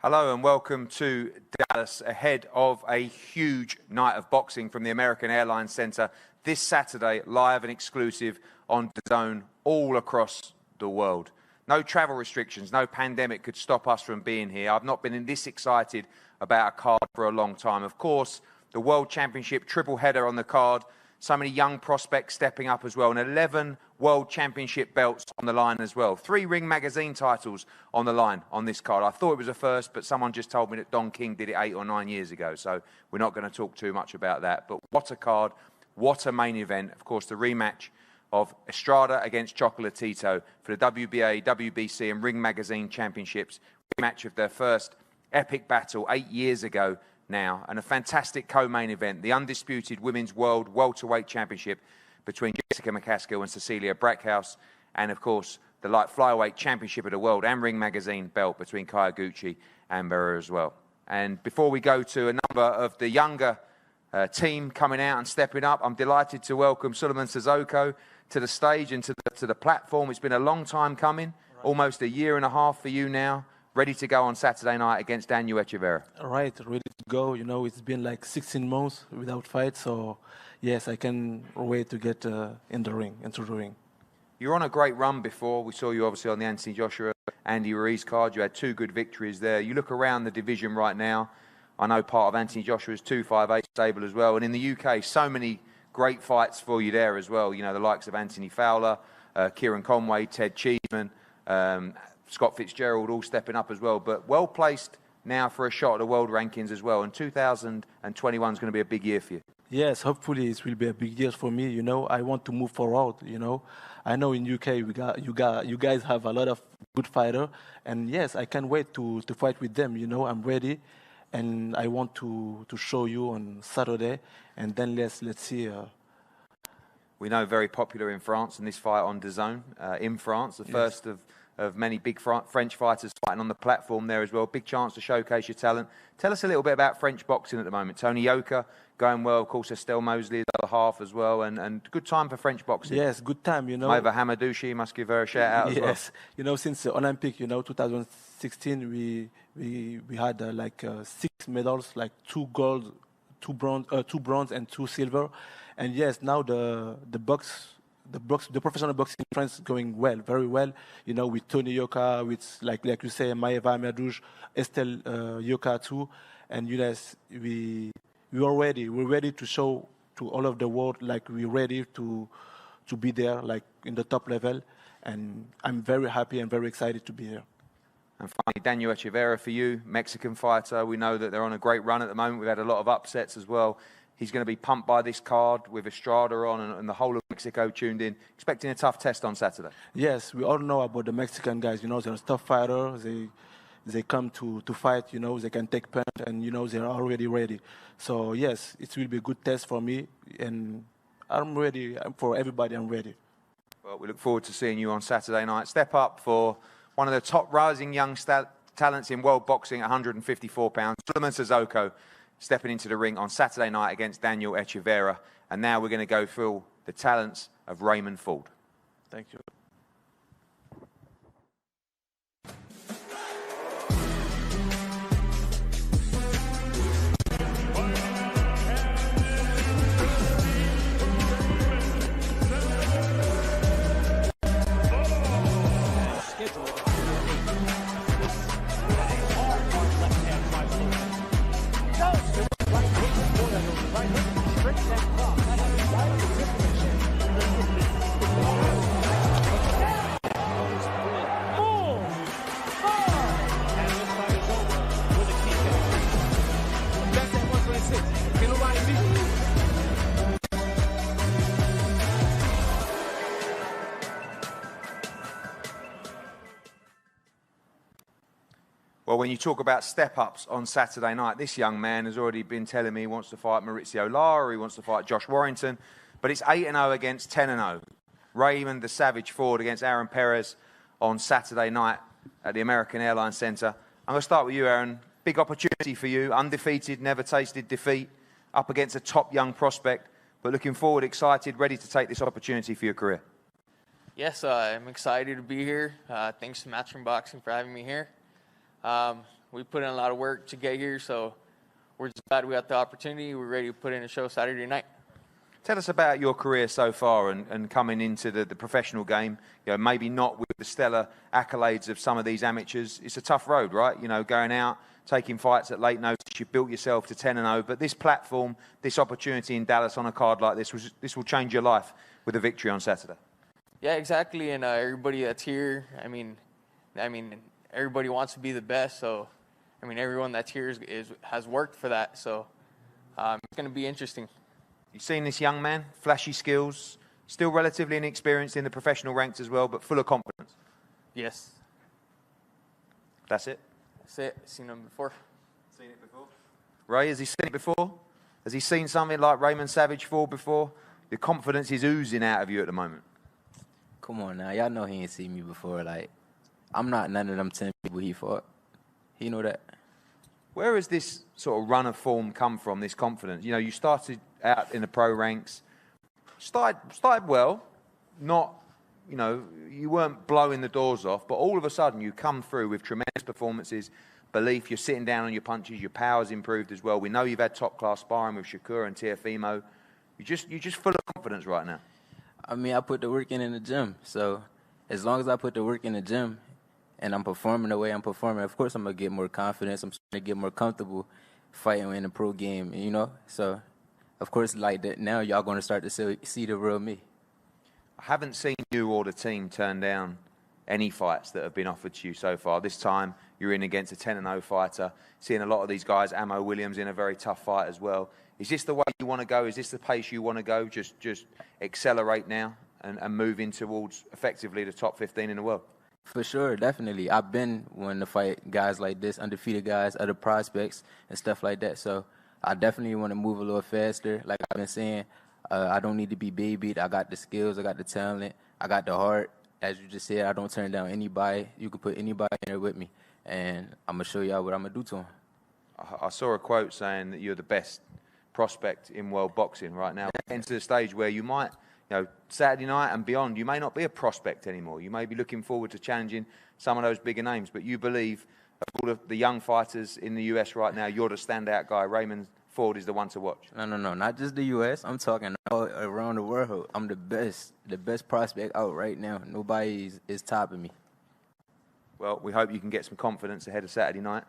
Hello and welcome to Dallas ahead of a huge night of boxing from the American Airlines Center this Saturday, live and exclusive on DAZN all across the world. No travel restrictions, no pandemic could stop us from being here. I've not been this excited about a card for a long time. Of course, the World Championship triple header on the card. So many young prospects stepping up as well, and 11 World Championship belts on the line as well. 3 Ring Magazine titles on the line on this card. I thought it was a first, but someone just told me that Don King did it 8 or 9 years ago, so we're not going to talk too much about that. But what a card, what a main event. Of course, the rematch of Estrada against Chocolatito for the WBA, WBC and Ring Magazine Championships. Rematch of their first epic battle 8 years ago now, and a fantastic co-main event, the Undisputed Women's World Welterweight Championship between Jessica McCaskill and Cecilia Brackhouse, and of course the Light Flyweight Championship of the World and Ring Magazine belt between Kaiguchi and Vega as well. And before we go to a number of the younger team coming out and stepping up, I'm delighted to welcome Sulaiman Sissoko to the stage and to the platform. It's been a long time coming, almost a year and a half for you now. Ready to go on Saturday night against Daniel Echeverria. All right, ready to go. You know, it's been like 16 months without fight, so yes, I can wait to get into the ring. You're on a great run before. We saw you obviously on the Anthony Joshua, Andy Ruiz card. You had 2 good victories there. You look around the division right now. I know part of Anthony Joshua's 258 stable as well. And in the UK, so many great fights for you there as well. You know, the likes of Anthony Fowler, Kieran Conway, Ted Cheeseman, Scott Fitzgerald all stepping up as well, but well placed now for a shot at the world rankings as well. And 2021 is going to be a big year for you. Yes, hopefully it will be a big year for me. You know, I want to move forward. You know, I know in UK you guys have a lot of good fighters, and yes, I can't wait to fight with them. You know, I'm ready, and I want to show you on Saturday, and then let's see. We know very popular in France, and this fight on DAZN in France, the first of many big French fighters fighting on the platform there as well. Big chance to showcase your talent. Tell us a little bit about French boxing at the moment. Tony Yoka going well, of course, Estelle Mosley, the other half as well, and good time for French boxing. Yes, good time, you know. Maeva Hamadouchi, must give her a shout out as well. Yes, you know, since the Olympic, you know, 2016, we had 6 medals, like 2 gold, 2 bronze and 2 silver. And yes, now the professional boxing in France is going well, very well. You know, with Tony Yoka, with like you say, Maeva Hamadouchi, Estelle Yoka too, and you guys, we're ready to show to all of the world, like we're ready to be there, like in the top level, and I'm very happy and very excited to be here. And finally, Daniel Echeverria for you, Mexican fighter. We know that they're on a great run at the moment. We've had a lot of upsets as well. He's going to be pumped by this card with Estrada on and the whole of Mexico tuned in. Expecting a tough test on Saturday. Yes, we all know about the Mexican guys. You know, they're tough fighters. They come to fight. You know, they can take punch, and you know they're already ready. So yes, it will be a good test for me, and I'm ready. For everybody, I'm ready. Well, we look forward to seeing you on Saturday night. Step up for one of the top rising young talents in world boxing at 154 pounds. Sulaiman Sissoko stepping into the ring on Saturday night against Daniel Echeverria. And now we're going to go through the talents of Raymond Ford. Thank you. Well, when you talk about step-ups on Saturday night, this young man has already been telling me he wants to fight Maurizio Lara, he wants to fight Josh Warrington, but it's 8-0 against 10-0. Raymond the Savage Ford against Aaron Perez on Saturday night at the American Airlines Center. I'm going to start with you, Aaron. Big opportunity for you, undefeated, never tasted defeat, up against a top young prospect, but looking forward, excited, ready to take this opportunity for your career. Yes, I'm excited to be here. Thanks to Matchroom Boxing for having me here. We put in a lot of work to get here, so we're just glad we got the opportunity. We're ready to put in a show Saturday night. Tell us about your career so far and coming into the professional game. You know, maybe not with the stellar accolades of some of these amateurs. It's a tough road, right? You know, going out, taking fights at late notice. You've built yourself to 10-0. But this platform, this opportunity in Dallas on a card like this will change your life with a victory on Saturday. Yeah, exactly. And everybody that's here, I mean, everybody wants to be the best. So, I mean, everyone that's here has worked for that. So, it's going to be interesting. You've seen this young man, flashy skills, still relatively inexperienced in the professional ranks as well, but full of confidence. Yes. That's it? That's it. Seen him before. Seen it before? Ray, has he seen it before? Has he seen something like Raymond Savage fall before? The confidence is oozing out of you at the moment. Come on now. Y'all know he ain't seen me before. Like, I'm not none of them 10 people he fought. He know that. Where has this sort of run of form come from, this confidence? You know, you started out in the pro ranks, started well, not, you know, you weren't blowing the doors off, but all of a sudden you come through with tremendous performances, belief, you're sitting down on your punches, your power's improved as well. We know you've had top-class sparring with Shakur and Teofimo. You're just full of confidence right now. I mean, I put the work in the gym, so as long as I put the work in the gym and I'm performing the way I'm performing, of course I'm going to get more confidence. I'm starting to get more comfortable fighting in the pro game, you know? So, of course, like that, now y'all going to start to see the real me. I haven't seen you or the team turn down any fights that have been offered to you so far. This time, you're in against a 10-0 fighter. Seeing a lot of these guys, Ammo Williams in a very tough fight as well. Is this the way you want to go? Is this the pace you want to go? Just accelerate now and move in towards, effectively, the top 15 in the world? For sure, definitely. I've been wanting to fight guys like this, undefeated guys, other prospects, and stuff like that. So I definitely want to move a little faster. Like I've been saying, I don't need to be babied. I got the skills. I got the talent. I got the heart. As you just said, I don't turn down anybody. You can put anybody in there with me, and I'm going to show y'all what I'm going to do to them. I saw a quote saying that you're the best prospect in world boxing right now. Into the stage where you might, you know, Saturday night and beyond, you may not be a prospect anymore. You may be looking forward to challenging some of those bigger names, but you believe of all of the young fighters in the US right now, you're the standout guy. Raymond Ford is the one to watch. No, not just the US. I'm talking all around the world. I'm the best prospect out right now. Nobody is topping me. Well, we hope you can get some confidence ahead of Saturday night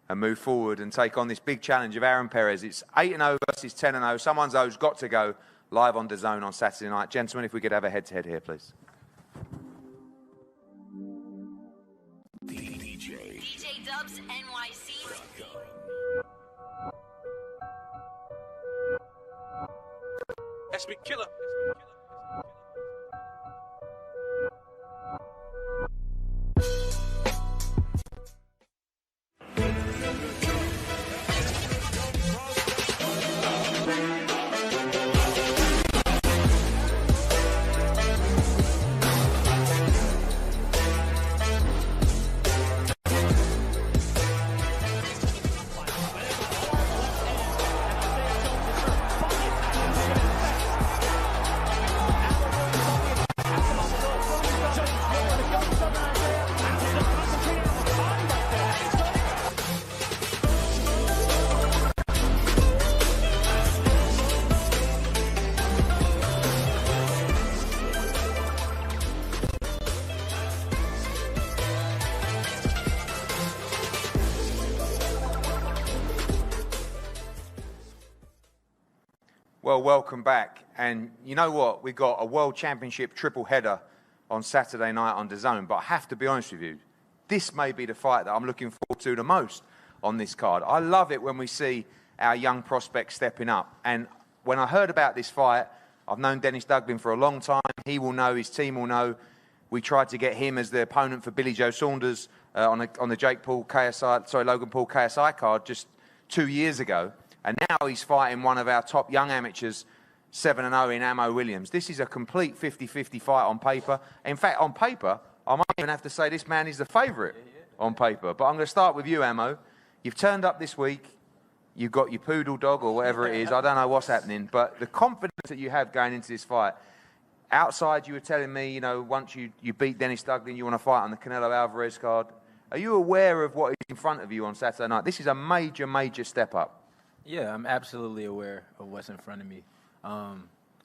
and move forward and take on this big challenge of Aaron Perez. It's 8-0 versus 10-0. Someone's O's got to go live on DAZN on Saturday night. Gentlemen, if we could have a head-to-head here, please. DJ Dubs NYC. SB Killer. Well, welcome back. And you know what? We've got a World Championship triple header on Saturday night on DAZN. But I have to be honest with you, this may be the fight that I'm looking forward to the most on this card. I love it when we see our young prospects stepping up. And when I heard about this fight, I've known Dennis Dugbin for a long time. He will know, his team will know. We tried to get him as the opponent for Billy Joe Saunders on the Logan Paul KSI card just 2 years ago. And now he's fighting one of our top young amateurs, 7-0 in Ammo Williams. This is a complete 50-50 fight on paper. In fact, on paper, I might even have to say this man is the favourite on paper. But I'm going to start with you, Ammo. You've turned up this week. You've got your poodle dog or whatever it is. I don't know what's happening. But the confidence that you have going into this fight, outside you were telling me, you know, once you beat Dennis Duglin, you want to fight on the Canelo Alvarez card. Are you aware of what is in front of you on Saturday night? This is a major, major step up. Yeah, I'm absolutely aware of what's in front of me.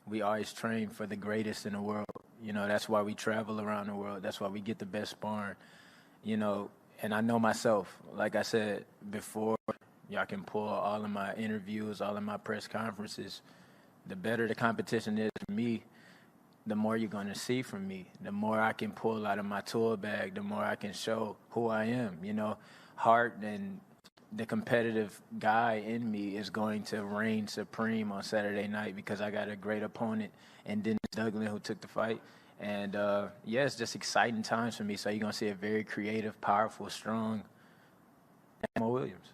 We always train for the greatest in the world. You know, that's why we travel around the world. That's why we get the best sparring. You know, and I know myself. Like I said before, y'all can pull all of my interviews, all of my press conferences. The better the competition is for me, the more you're going to see from me. The more I can pull out of my tool bag, the more I can show who I am. You know, heart and the competitive guy in me is going to reign supreme on Saturday night because I got a great opponent in Dennis Douglas who took the fight. And, yeah, it's just exciting times for me. So you're going to see a very creative, powerful, strong Mo Williams.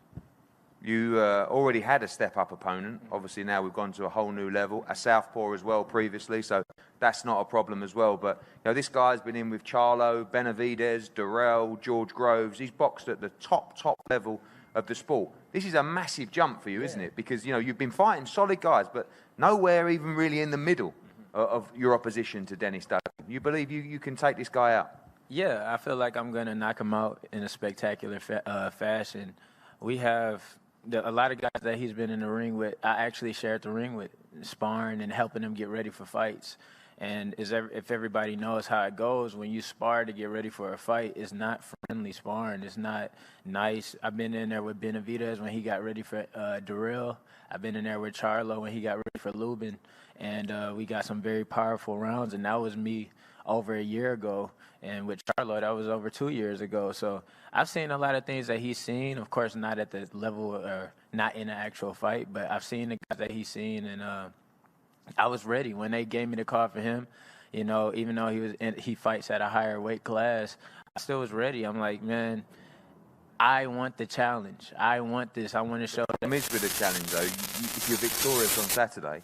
You already had a step-up opponent. Obviously, now we've gone to a whole new level. A southpaw as well previously, so that's not a problem as well. But, you know, this guy's been in with Charlo, Benavidez, Durrell, George Groves. He's boxed at the top level of the sport. This is a massive jump for you, isn't it? Because, you know, you've been fighting solid guys, but nowhere even really in the middle of your opposition to Dennis Douglas. You believe you can take this guy out? Yeah, I feel like I'm going to knock him out in a spectacular fashion. We have a lot of guys that he's been in the ring with, I actually shared the ring with, sparring and helping him get ready for fights. And if everybody knows how it goes, when you spar to get ready for a fight, it's not friendly sparring. It's not nice. I've been in there with Benavidez when he got ready for Durrell. I've been in there with Charlo when he got ready for Lubin. And we got some very powerful rounds, and that was me over a year ago. And with Charlo, that was over 2 years ago. So I've seen a lot of things that he's seen. Of course, not at the level or not in an actual fight, but I've seen the guys that he's seen, and I was ready when they gave me the call for him. You know, even though he fights at a higher weight class, I still was ready. I'm like, man, I want the challenge. I want this. I want to show. The miss with the challenge, though, if you're victorious on Saturday,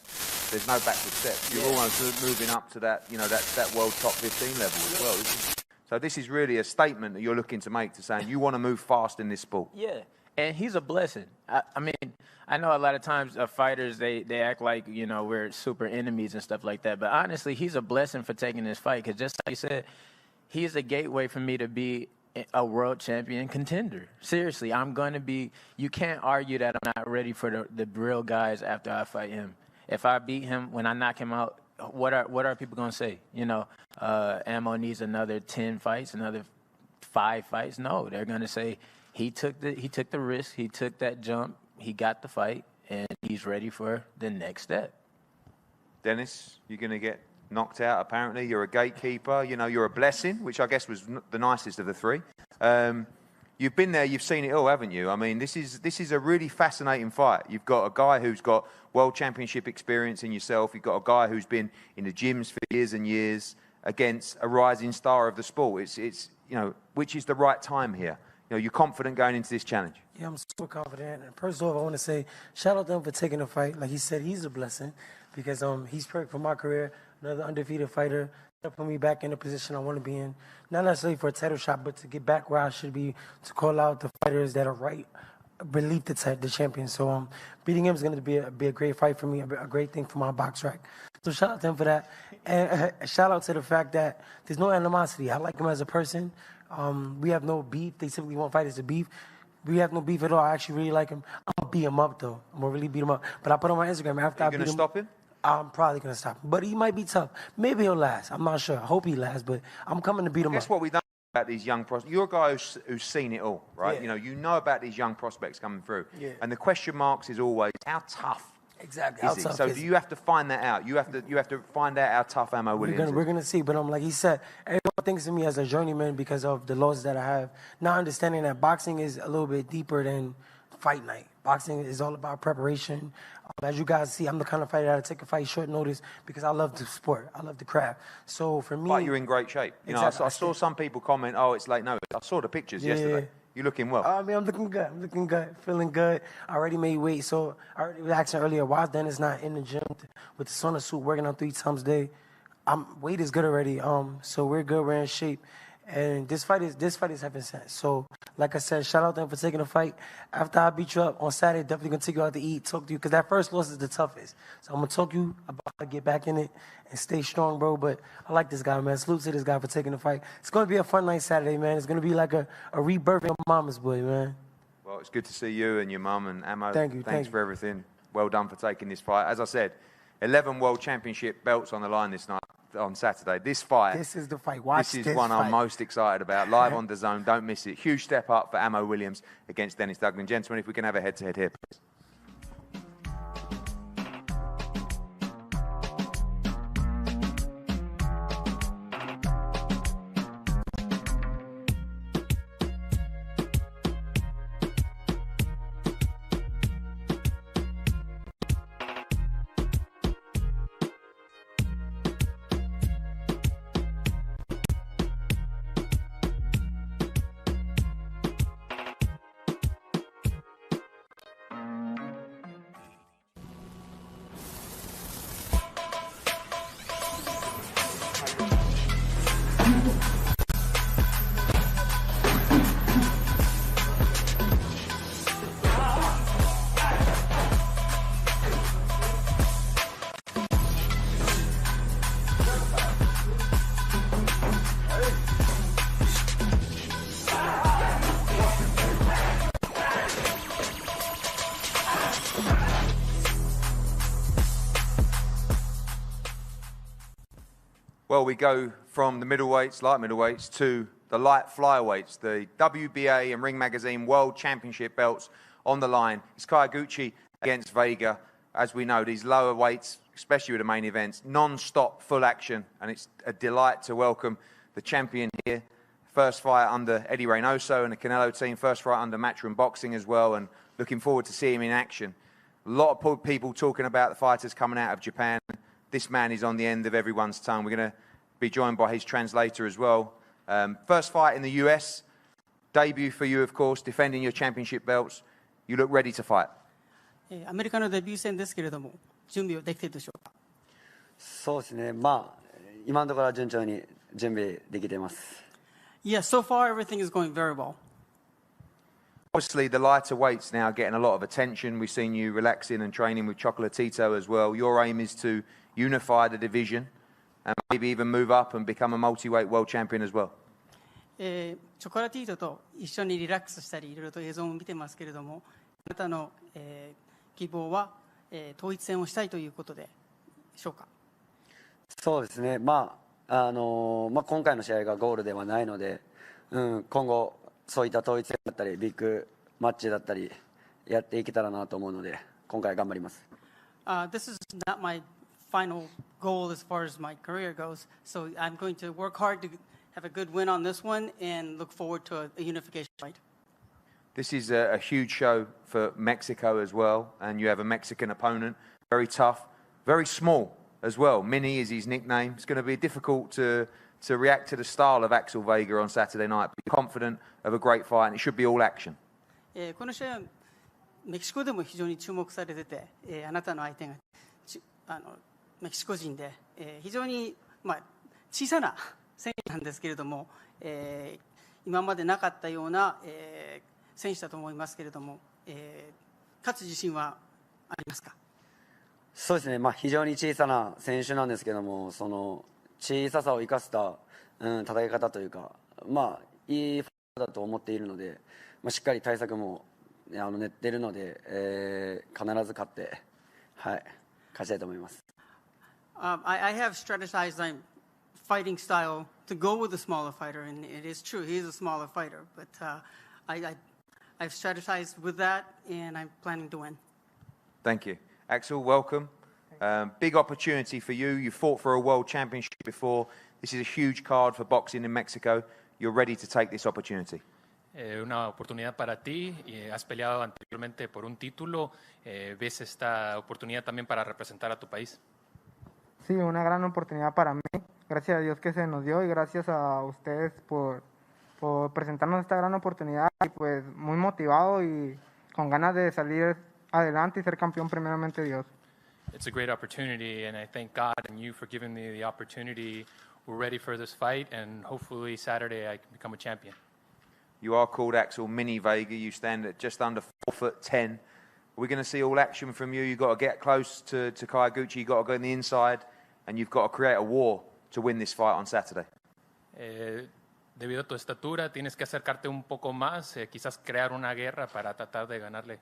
there's no backward steps. You're almost moving up to that, you know, that world top 15 level as well, isn't it? So this is really a statement that you're looking to make, to saying you want to move fast in this sport. Yeah, and he's a blessing. I mean, I know a lot of times fighters, they act like, you know, we're super enemies and stuff like that. But honestly, he's a blessing for taking this fight because just like you said, he's a gateway for me to be a world champion contender. Seriously, I'm going to be – you can't argue that I'm not ready for the real guys after I fight him. If I beat him, when I knock him out, what are people going to say? You know, Ammo needs another 10 fights, another 5 fights. No, they're going to say he took the risk, he took that jump, he got the fight, and he's ready for the next step. Dennis, you're going to get knocked out, apparently. You're a gatekeeper. You know, you're a blessing, which I guess was the nicest of the three. You've been there, you've seen it all, haven't you? I mean, this is a really fascinating fight. You've got a guy who's got world championship experience in yourself. You've got a guy who's been in the gyms for years and years against a rising star of the sport. It's you know, which is the right time here. You know, you're confident going into this challenge. Yeah, I'm super confident. And first off, I want to say shout out to him for taking the fight. Like he said, he's a blessing because he's perfect for my career. Another undefeated fighter. That put me back in the position I want to be in. Not necessarily for a title shot, but to get back where I should be, to call out the fighters that are right beneath the champion. So beating him is going to be a great fight for me, a great thing for my box rack. So shout out to him for that. And shout out to the fact that there's no animosity. I like him as a person. We have no beef. They typically want fighters to beef. We have no beef at all. I actually really like him. I'm going to beat him up, though. I'm going to really beat him up. But I put on my Instagram after I beat him. Are you going to stop him? I'm probably going to stop him. But he might be tough. Maybe he'll last. I'm not sure. I hope he lasts, but I'm coming to beat him up. That's what we know about these young prospects. You're a guy who's seen it all, right? Yeah. You know about these young prospects coming through. Yeah. And the question marks is always, how tough exactly. is he? So do you have to find that out? You have to find out how tough Ammo Williams is. We're gonna see. But like he said, everyone thinks of me as a journeyman because of the losses that I have. Now understanding that boxing is a little bit deeper than fight night. Boxing is all about preparation. As you guys see, I'm the kind of fighter that'll take a fight short notice because I love the sport. I love the craft. So for me... But you're in great shape. You know, I saw some people comment, oh, it's late. No, I saw the pictures yesterday. You're looking well. I mean, I'm looking good. I'm looking good. Feeling good. I already made weight. So I already was asking earlier, why is Dennis not in the gym with the sauna suit working out 3 times a day? Weight is good already. So we're good. We're in shape. And this fight is heaven sent. So, like I said, shout out to them for taking the fight. After I beat you up on Saturday, definitely gonna take you out to eat, talk to you, because that first loss is the toughest. So I'm gonna talk to you about how to get back in it and stay strong, bro. But I like this guy, man. Salute to this guy for taking the fight. It's gonna be a fun night Saturday, man. It's gonna be like a rebirth of mama's boy, man. Well, it's good to see you and your mum and Ammo. Thank you. Thanks for everything. Well done for taking this fight. As I said, 11 World Championship belts on the line this night. On Saturday. This fight. This is the fight. Watch this is one I'm most excited about. Live on DAZN. Don't miss it. Huge step up for Ammo Williams against Dennis Duggan. Gentlemen, if we can have a head-to-head here, please. Well, we go from the middleweights, light middleweights, to the light flyweights. The WBA and Ring Magazine World Championship belts on the line. It's Kaiguchi against Vega. As we know, these lower weights, especially with the main events, non-stop full action. And it's a delight to welcome the champion here. First fight under Eddie Reynoso and the Canelo team. First fight under Matchroom Boxing as well. And looking forward to seeing him in action. A lot of people talking about the fighters coming out of Japan. This man is on the end of everyone's tongue. We're going to be joined by his translator as well. First fight in the US. Debut for you, of course, defending your championship belts. You look ready to fight. アメリカのデビュー戦ですけれども、準備はできているでしょうか。そうですね。まあ今のところは順調に準備できています。Yes, so far everything is going very well. Obviously, the lighter weights now getting a lot of attention. We've seen you relaxing and training with Chocolatito as well. Your aim is to unify the division and maybe even move up and become a multi-weight world champion as well. チョコラティートと一緒にリラックスしたり、いろいろと映像も見てますけれども、あなたの、希望は、統一戦をしたいということでしょうか。そうですね。今回の試合がゴールではないので、今後そういった統一戦だったりビッグマッチだったりやっていけたらなと思うので、今回頑張ります。This is not my final goal as far as my career goes, so I'm going to work hard to have a good win on this one and look forward to a unification fight. This is a huge show for Mexico as well, and you have a Mexican opponent, very tough, very small as well. Mini is his nickname. It's going to be difficult to react to the style of Axel Vega on Saturday night, but you're confident of a great fight, and it should be all action. この試合はメキシコでも非常に注目されてて、あなたの相手がメキシコ人で、非常に、小さな選手なんですけれども、今までなかったような、選手だと思いますけれども、勝つ自信はありますか？そうですね。非常に小さな選手なんですけども、その小ささを生かした、戦い方というか、いいファイトだと思っているので、しっかり対策も練っているので、必ず勝って、勝ちたいと思います。I have strategized my fighting style to go with a smaller fighter, and it is true, he is a smaller fighter, but I've strategized with that, and I'm planning to win. Thank you. Axel, welcome. Big opportunity for you. You fought for a world championship before. This is a huge card for boxing in Mexico. You're ready to take this opportunity. Una oportunidad para ti. Has peleado anteriormente por un título. ¿Ves esta oportunidad también para representar a tu país? Sí, una gran oportunidad para mí. Gracias a Dios que se nos dio y gracias a ustedes por presentarnos esta gran oportunidad y pues muy motivado y con ganas de salir adelante y ser campeón primeramente Dios. It's a great opportunity, and I thank God and you for giving me the opportunity. we're ready for this fight, and hopefully Saturday I can become a champion. You are called Axel Mini Vega. You stand at just under 4'10". We're going to see all action from you. You've got to get close to Kaiguchi. You've got to go in the inside, and you've got to create a war to win this fight on Saturday. Debido a tu estatura, tienes que acercarte un poco más, quizás crear una guerra para tratar de ganarle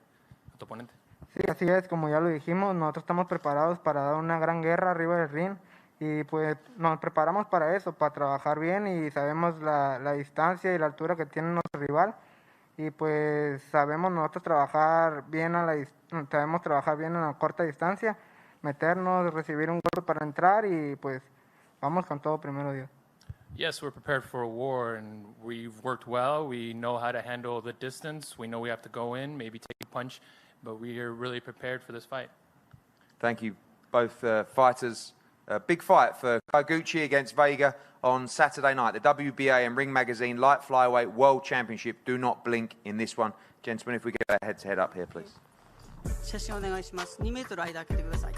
a tu oponente. Sí, así es, como ya lo dijimos, nosotros estamos preparados para dar una gran guerra arriba del ring y pues nos preparamos para eso, para trabajar bien y sabemos la distancia y la altura que tiene nuestro rival y pues sabemos nosotros trabajar bien sabemos trabajar bien en la corta distancia, meternos, recibir un golpe para entrar y pues vamos con todo primero Dios. Yes, we're prepared for a war, and we've worked well. We know how to handle the distance. We know we have to go in, maybe take a punch, but we are really prepared for this fight. Thank you, both fighters. A big fight for Kaiguchi against Vega on Saturday night. The WBA and Ring Magazine Light Flyweight World Championship. Do not blink in this one. Gentlemen, if we get our head-to-head up here, please. 写真お願いします。2メートル間開けてください。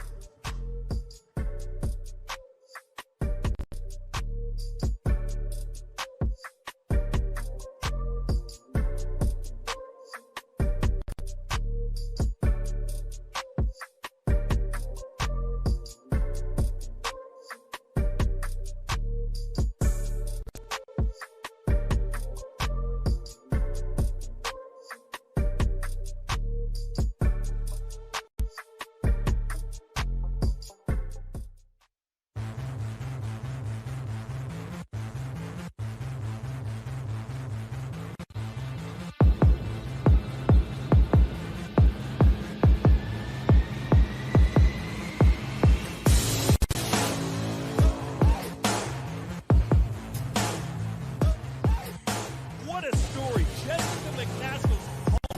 What a story. Jessica McCaskill's home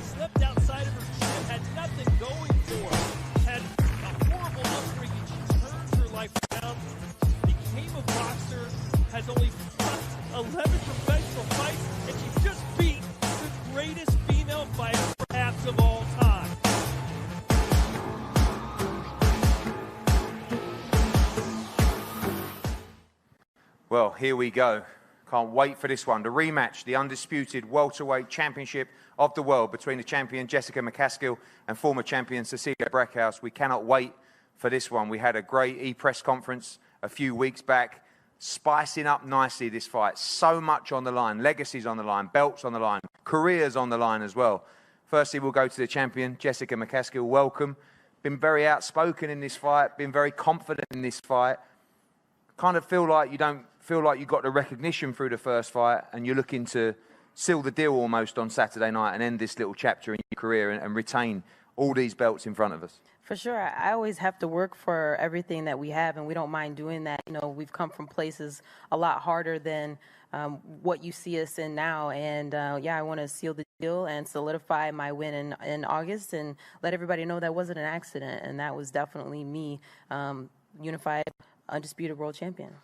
slept outside of her gym, had nothing going for her, had a horrible upbringing. She turned her life around, became a boxer, has only fought 11 professional fights, and she just beat the greatest female fighter perhaps of all time. Well, here we go. Can't wait for this one. The rematch, the undisputed welterweight championship of the world between the champion Jessica McCaskill and former champion Cecilia Brackhouse. We cannot wait for this one. We had a great e-press conference a few weeks back, spicing up nicely this fight. So much on the line, legacies on the line, belts on the line, careers on the line as well. Firstly, we'll go to the champion, Jessica McCaskill. Welcome. Been very outspoken in this fight, been very confident in this fight. Kind of feel like you don't feel like you got the recognition through the first fight and you're looking to seal the deal almost on Saturday night and end this little chapter in your career and retain all these belts in front of us. For sure. I always have to work for everything that we have, and we don't mind doing that. You know, we've come from places a lot harder than what you see us in now. And, yeah, I want to seal the deal and solidify my win in August and let everybody know that wasn't an accident, and that was definitely me, unified, undisputed world champion.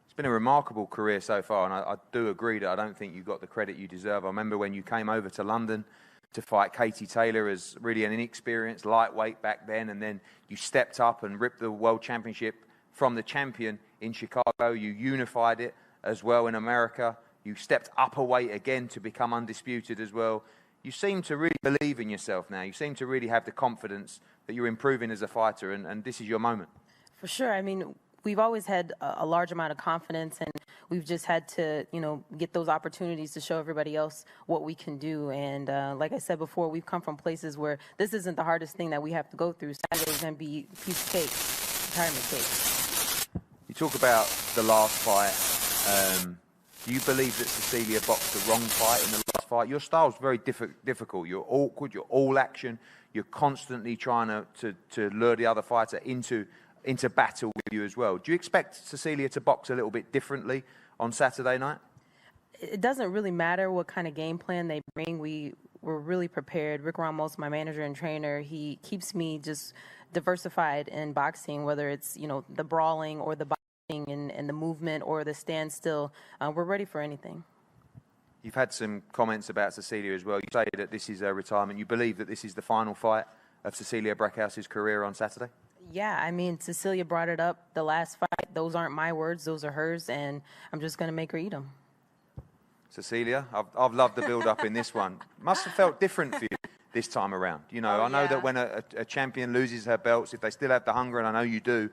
It's been a remarkable career so far, and I do agree that I don't think you got the credit you deserve. I remember when you came over to London to fight Katie Taylor as really an inexperienced lightweight back then, and then you stepped up and ripped the world championship from the champion in Chicago. You unified it as well in America. You stepped up a weight again to become undisputed as well. You seem to really believe in yourself now. You seem to really have the confidence that you're improving as a fighter, and this is your moment. For sure. I mean, we've always had a large amount of confidence, and we've just had to, you know, get those opportunities to show everybody else what we can do. And like I said before, we've come from places where this isn't the hardest thing that we have to go through. Saturday's going to be a piece of cake, retirement cake. You talk about the last fight. Do you believe that Cecilia boxed the wrong fight in the last fight? Your style's very difficult. You're awkward. You're all action. You're constantly trying to lure the other fighter into battle with you as well. Do you expect Cecilia to box a little bit differently on Saturday night? It doesn't really matter what kind of game plan they bring. We're really prepared. Rick Ramos, my manager and trainer, he keeps me just diversified in boxing, whether it's, you know, the brawling or the boxing and the movement or the standstill. We're ready for anything. You've had some comments about Cecilia as well. You say that this is her retirement. You believe that this is the final fight of Cecilia Brackhouse's career on Saturday? Yeah, I mean, Cecilia brought it up the last fight. Those aren't my words; those are hers, and I'm just going to make her eat them. Cecilia, I've loved the build-up in this one. Must have felt different for you this time around. You know, I know that when a champion loses her belts, if they still have the hunger, and I know you do,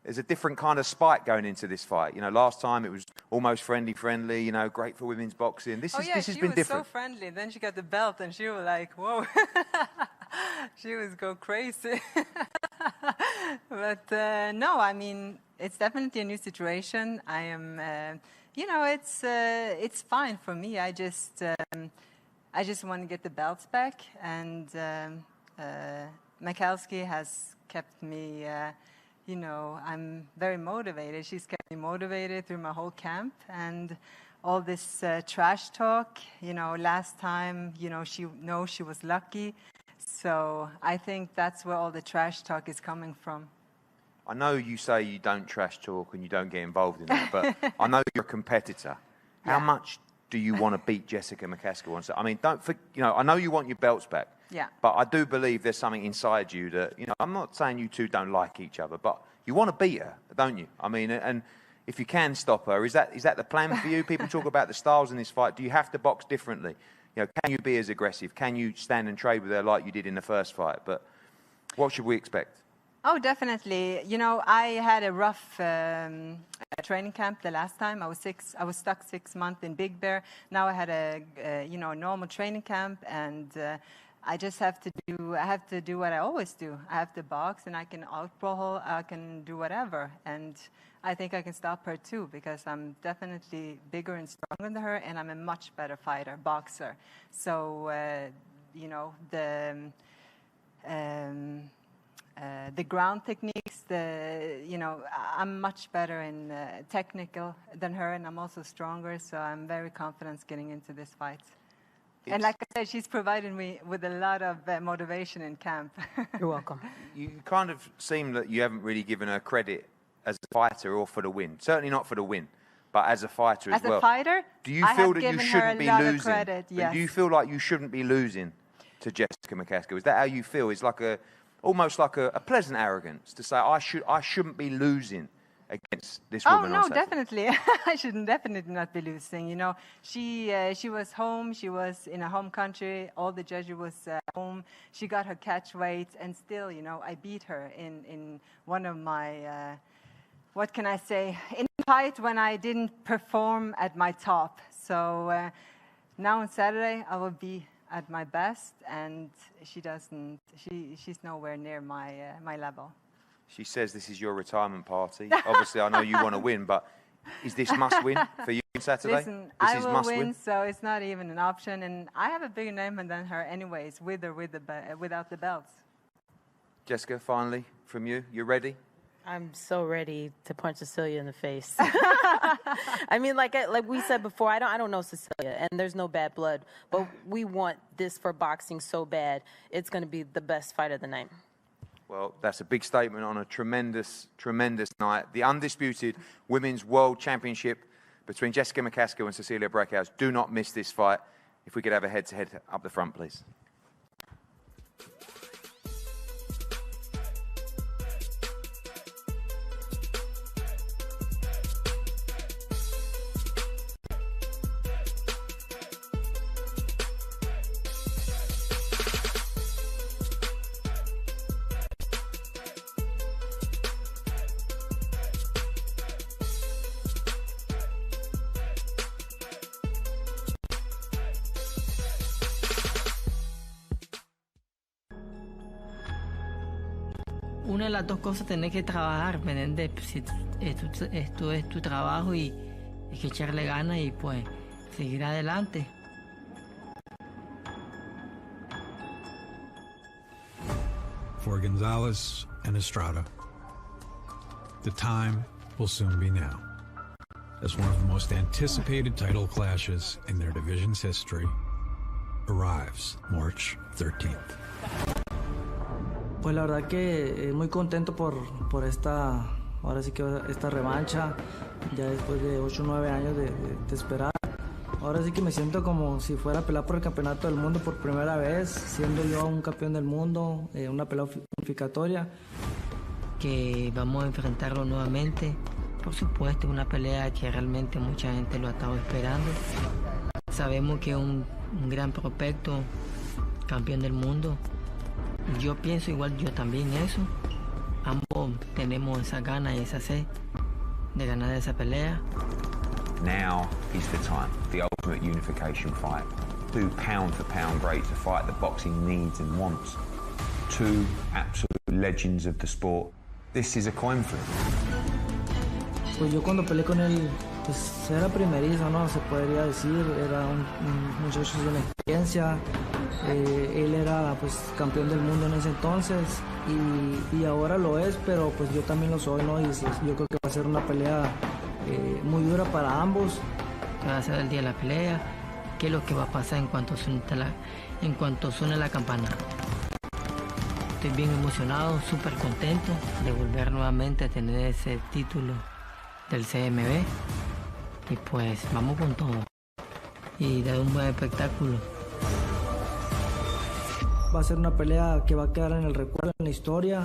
there's a different kind of spike going into this fight. You know, last time it was almost friendly, you know, great for women's boxing. This has been different. She was so friendly. Then she got the belt, and she was like, whoa. She was go crazy. But no, I mean, it's definitely a new situation. I am, you know, it's fine for me. I just want to get the belts back, and Michalski has kept me. You know, I'm very motivated. She's kept me motivated through my whole camp, and all this trash talk. You know, last time, you know, she was lucky. So I think that's where all the trash talk is coming from. I know you say you don't trash talk and you don't get involved in that, but I know you're a competitor. How much do you want to beat Jessica McCaskill? I mean, you know, I know you want your belts back. Yeah. But I do believe there's something inside you that, you know, I'm not saying you two don't like each other, but you want to beat her, don't you? I mean, and if you can stop her, is that the plan for you? People talk about the styles in this fight. Do you have to box differently? You know, can you be as aggressive? Can you stand and trade with her like you did in the first fight? But what should we expect? Oh, definitely. You know, I had a rough training camp the last time. I was stuck 6 months in Big Bear. Now I had a you know, normal training camp, and I just have to do what I always do. I have to box, and I can outbrawl, I can do whatever, and I think I can stop her too, because I'm definitely bigger and stronger than her, and I'm a much better fighter, boxer. So you know, the ground techniques, you know, I'm much better in technical than her, and I'm also stronger, so I'm very confident getting into this fight. And like I said, she's provided me with a lot of motivation in camp. You're welcome. You kind of seem that you haven't really given her credit as a fighter or for the win. Certainly not for the win, but as a fighter as well. As a fighter, do you feel that you shouldn't be losing? Credit, yes. Do you feel like you shouldn't be losing to Jessica McCaskill? Is that how you feel? It's like almost like a pleasant arrogance to say I shouldn't be losing against this woman. Oh no, definitely. I shouldn't definitely not be losing. You know, she was home. She was in a home country. All the judges was home. She got her catch weight, and still, you know, I beat her in one of my what can I say, in a fight when I didn't perform at my top. So now on Saturday I will be at my best, and she's nowhere near my level. She says this is your retirement party. Obviously, I know you want to win, but is this must win for you on Saturday? Listen, I will win, so it's not even an option, and I have a bigger name than her anyways, with or without the belts. Jessica, finally, from you, you ready? I'm so ready to punch Cecilia in the face. I mean, like we said before, I don't know Cecilia, and there's no bad blood, but we want this for boxing so bad. It's going to be the best fight of the night. Well, that's a big statement on a tremendous, tremendous night. The Undisputed Women's World Championship between Jessica McCaskill and Cecilia Brækhus. Do not miss this fight. If we could have a head-to-head up the front, please. Una de las dos cosas tenés que trabajar, ¿me entiendes? Si esto es tu trabajo y hay que echarle ganas y pues seguir adelante. For Gonzalez and Estrada, the time will soon be now, as one of the most anticipated title clashes in their division's history arrives March 13th. Pues la verdad que muy contento por esta, ahora sí que esta revancha, ya después de 8 o 9 años de esperar. Ahora sí que me siento como si fuera a pelear por el campeonato del mundo por primera vez, siendo yo un campeón del mundo, una pelea unificatoria, que vamos a enfrentarlo nuevamente. Por supuesto, una pelea que realmente mucha gente lo ha estado esperando. Sabemos que es un gran prospecto, campeón del mundo. Yo pienso igual, yo también eso. Ambos tenemos esa gana y esa sed de ganar esa pelea. Now is the time, the ultimate unification fight. Two pound-for-pound greats, a fight that boxing needs and wants. Two absolute legends of the sport. This is a coin flip. Pues yo cuando peleé con él, pues era primerizo, ¿no? Se podría decir, era un muchacho de una experiencia. Él era pues campeón del mundo en ese entonces y ahora lo es, pero pues yo también lo soy, ¿no? Y yo creo que va a ser una pelea muy dura para ambos. Va a ser el día de la pelea, qué es lo que va a pasar en cuanto suene la campana. Estoy bien emocionado, súper contento de volver nuevamente a tener ese título del CMB y pues vamos con todo y dar un buen espectáculo. Va a ser una pelea que va a quedar en el recuerdo, en la historia.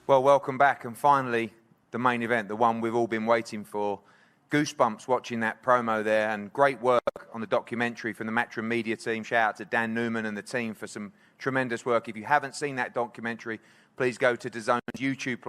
Well, welcome back, and finally, the main event, the one we've all been waiting for. Goosebumps watching that promo there, and great work on the documentary from the Matchroom Media team. Shout out to Dan Newman and the team for some tremendous work. If you haven't seen that documentary, please go to DAZN's YouTube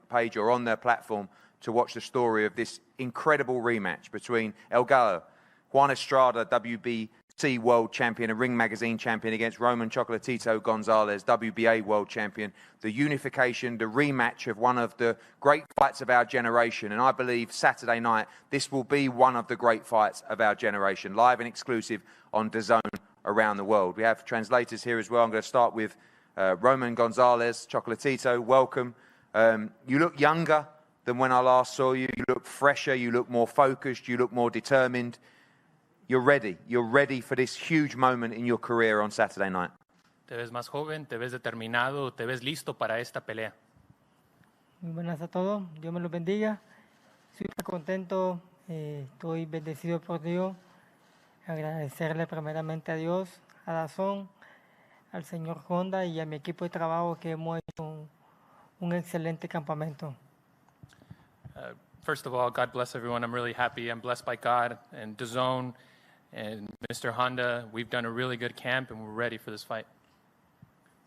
page or on their platform to watch the story of this incredible rematch between El Gallo, Juan Estrada, WBC World Champion and Ring Magazine Champion, against Roman Chocolatito Gonzalez, WBA World Champion. The unification, the rematch of one of the great fights of our generation. And I believe Saturday night, this will be one of the great fights of our generation. Live and exclusive on DAZN around the world. We have translators here as well. I'm going to start with Roman Gonzalez. Chocolatito, welcome. You look younger than when I last saw you. You look fresher, you look more focused, you look more determined. You're ready for this huge moment in your career on Saturday night. Te ves más joven, te ves determinado, te ves listo para esta pelea. Muy buenas a todos, Dios me los bendiga. Súper contento, estoy bendecido por Dios. Agradecerle primeramente a Dios, a DAZN, al señor Honda y a mi equipo de trabajo que hemos hecho un excelente campamento. First of all, God bless everyone. I'm really happy. I'm blessed by God and DAZN and Mr. Honda. We've done a really good camp and we're ready for this fight.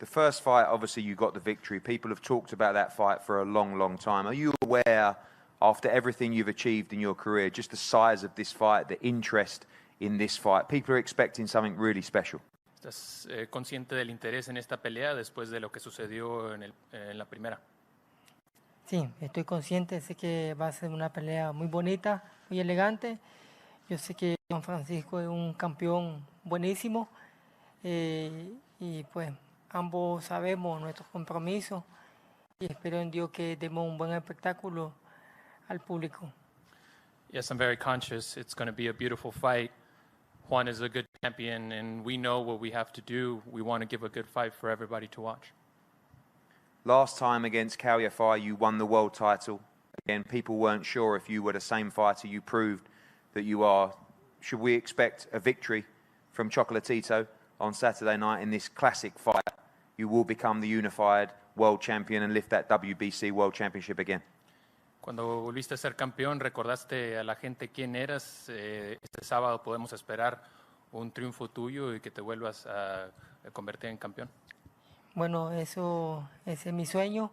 The first fight, obviously, you got the victory. People have talked about that fight for a long, long time. Are you aware, after everything you've achieved in your career, just the size of this fight, the interest in this fight? People are expecting something really special. ¿Estás consciente del interés en esta pelea después de lo que sucedió en la primera? Sí, estoy consciente, sé que va a ser una pelea muy bonita, muy elegante. Yo sé que Don Francisco es un campeón buenísimo y pues ambos sabemos nuestros compromisos y espero en Dios que demos un buen espectáculo al público. Yes, I'm very conscious. It's going to be a beautiful fight. Juan is a good champion and we know what we have to do. We want to give a good fight for everybody to watch. Last time against Kaiguchi, you won the world title. Again, people weren't sure if you were the same fighter. You proved that you are. Should we expect a victory from Chocolatito on Saturday night in this classic fight? You will become the unified world champion and lift that WBC World Championship again. Cuando volviste a ser campeón, recordaste a la gente quién eras. Este sábado podemos esperar un triunfo tuyo y que te vuelvas a convertir en campeón. Bueno, ese es mi sueño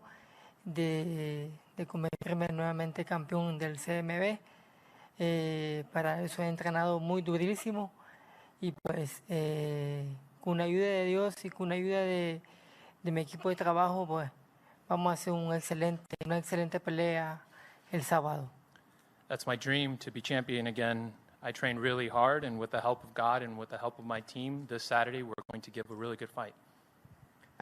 de convertirme nuevamente campeón del CMB. Para eso he entrenado muy durísimo y pues con la ayuda de Dios y con la ayuda de mi equipo de trabajo, pues vamos a hacer una excelente pelea el sábado. That's my dream, to be champion again. I trained really hard, and with the help of God and with the help of my team, this Saturday we're going to give a really good fight.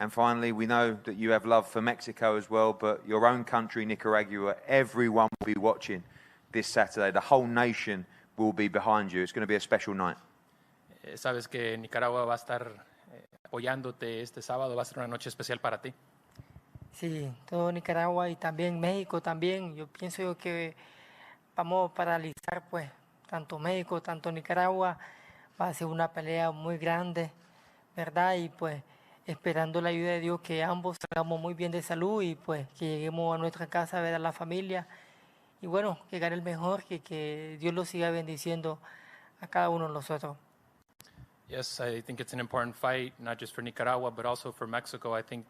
And finally, we know that you have love for Mexico as well, but your own country, Nicaragua, everyone will be watching this Saturday. The whole nation will be behind you. It's going to be a special night. Sabes que Nicaragua va a estar apoyándote este sábado, va a ser una noche especial para ti. Sí, todo Nicaragua y también México también. Yo pienso que vamos a paralizar pues tanto México, tanto Nicaragua, va a ser una pelea muy grande, ¿verdad? Y pues esperando la ayuda de Dios que ambos salgamos muy bien de salud y pues que lleguemos a nuestra casa a ver a la familia. Y bueno, que gane el mejor, que Dios lo siga bendiciendo a cada uno de nosotros. Yes, I think it's an important fight, not just for Nicaragua, but also for Mexico. I think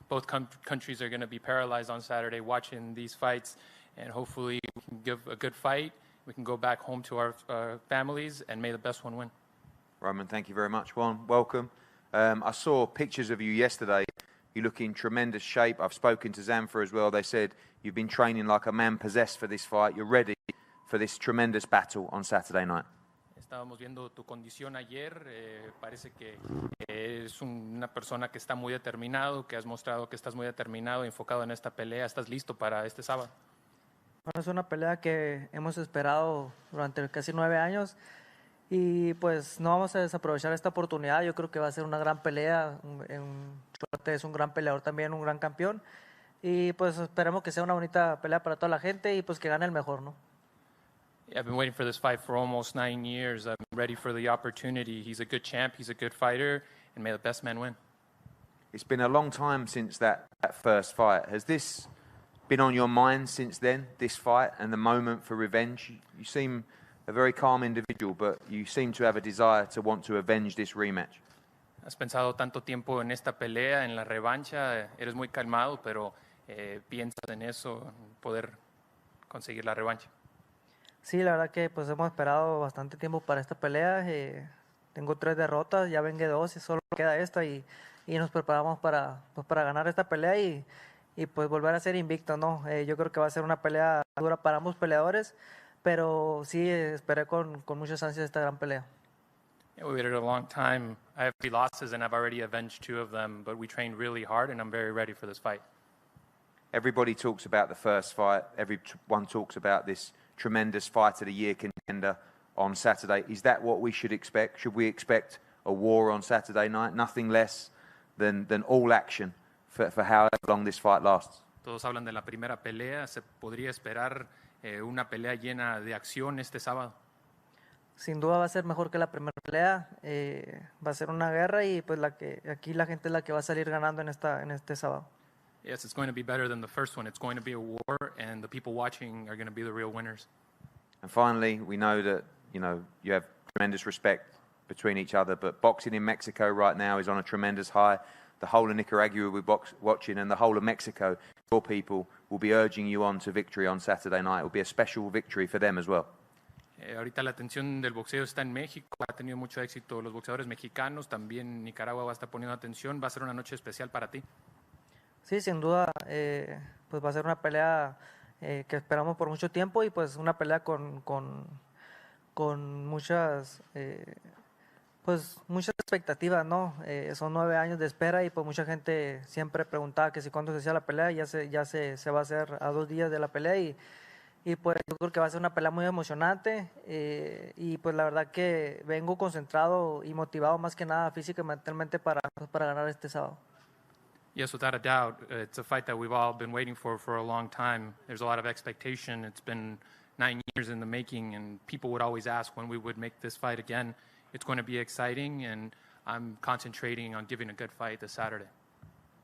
both countries are going to be paralyzed on Saturday watching these fights, and hopefully we can give a good fight. We can go back home to our families, and may the best one win. Roman, thank you very much. Juan, welcome. I saw pictures of you yesterday. You look in tremendous shape. I've spoken to Zanfer as well. They said you've been training like a man possessed for this fight. You're ready for this tremendous battle on Saturday night. Estábamos viendo tu condición ayer. Parece que eres una persona que está muy determinado, que has mostrado que estás muy determinado, enfocado en esta pelea. ¿Estás listo para este sábado? Bueno, es una pelea que hemos esperado durante casi 9 años y pues no vamos a desaprovechar esta oportunidad. Yo creo que va a ser una gran pelea. Chocolate es un gran peleador también, un gran campeón. Y pues esperemos que sea una bonita pelea para toda la gente y pues que gane el mejor, ¿no? I've been waiting for this fight for almost 9 years. I'm ready for the opportunity. He's a good champ, he's a good fighter, and may the best man win. It's been a long time since that first fight. Has this been on your mind since then, this fight and the moment for revenge? You seem a very calm individual, but you seem to have a desire to want to avenge this rematch. Has pensado tanto tiempo en esta pelea, en la revancha. Eres muy calmado, pero piensas en eso, en poder conseguir la revancha. Sí, la verdad que pues hemos esperado bastante tiempo para esta pelea. Tengo 3 derrotas, ya vengué 2 y solo queda esta y nos preparamos para ganar esta pelea y pues volver a ser invicto, ¿no? Yo creo que va a ser una pelea dura para ambos peleadores, pero sí esperé con muchas ansias esta gran pelea. Yeah, we waited a long time. I have 3 losses and I've already avenged 2 of them, but we trained really hard and I'm very ready for this fight. Everybody talks about the first fight. Everyone talks about this tremendous fight of the year contender on Saturday. Is that what we should expect? Should we expect a war on Saturday night? Nothing less than all action for however long this fight lasts. Todos hablan de la primera pelea. ¿Se podría esperar una pelea llena de acción este sábado? Sin duda va a ser mejor que la primera pelea. Va a ser una guerra y pues aquí la gente es la que va a salir ganando en este sábado. Yes, it's going to be better than the first one. It's going to be a war, and the people watching are going to be the real winners. And finally, we know that you have tremendous respect between each other, but boxing in Mexico right now is on a tremendous high. The whole of Nicaragua will be watching, and the whole of Mexico, your people, will be urging you on to victory on Saturday night. It will be a special victory for them as well. Ahorita la atención del boxeo está en México. Ha tenido mucho éxito los boxeadores mexicanos. También Nicaragua va a estar poniendo atención. Va a ser una noche especial para ti. Sí, sin duda, pues va a ser una pelea que esperamos por mucho tiempo y pues una pelea con muchas muchas expectativas, ¿no? Son 9 años de espera y pues mucha gente siempre preguntaba que si cuándo se hacía la pelea. Ya se va a hacer a 2 días de la pelea y pues yo creo que va a ser una pelea muy emocionante y pues la verdad que vengo concentrado y motivado más que nada física y mentalmente para ganar este sábado. Yes, without a doubt. It's a fight that we've all been waiting for a long time. There's a lot of expectation. It's been 9 years in the making, and people would always ask when we would make this fight again. It's going to be exciting, and I'm concentrating on giving a good fight this Saturday.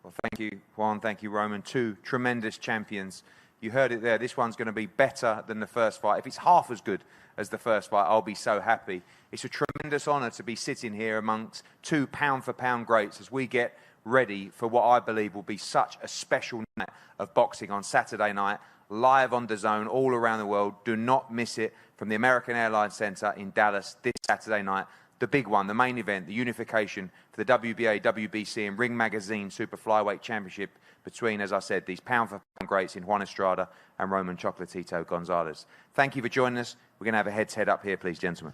Well, thank you, Juan. Thank you, Roman. 2 tremendous champions. You heard it there. This one's going to be better than the first fight. If it's half as good as the first fight, I'll be so happy. It's a tremendous honour to be sitting here amongst 2 pound-for-pound greats as we get ready for what I believe will be such a special night of boxing on Saturday night, live on DAZN all around the world. Do not miss it from the American Airlines Center in Dallas this Saturday night. The big one, the main event, the unification for the WBA, WBC and Ring Magazine Super Flyweight Championship between, as I said, these pound-for-pound greats in Juan Estrada and Roman Chocolatito Gonzalez. Thank you for joining us. We're going to have a head-to-head up here, please, gentlemen.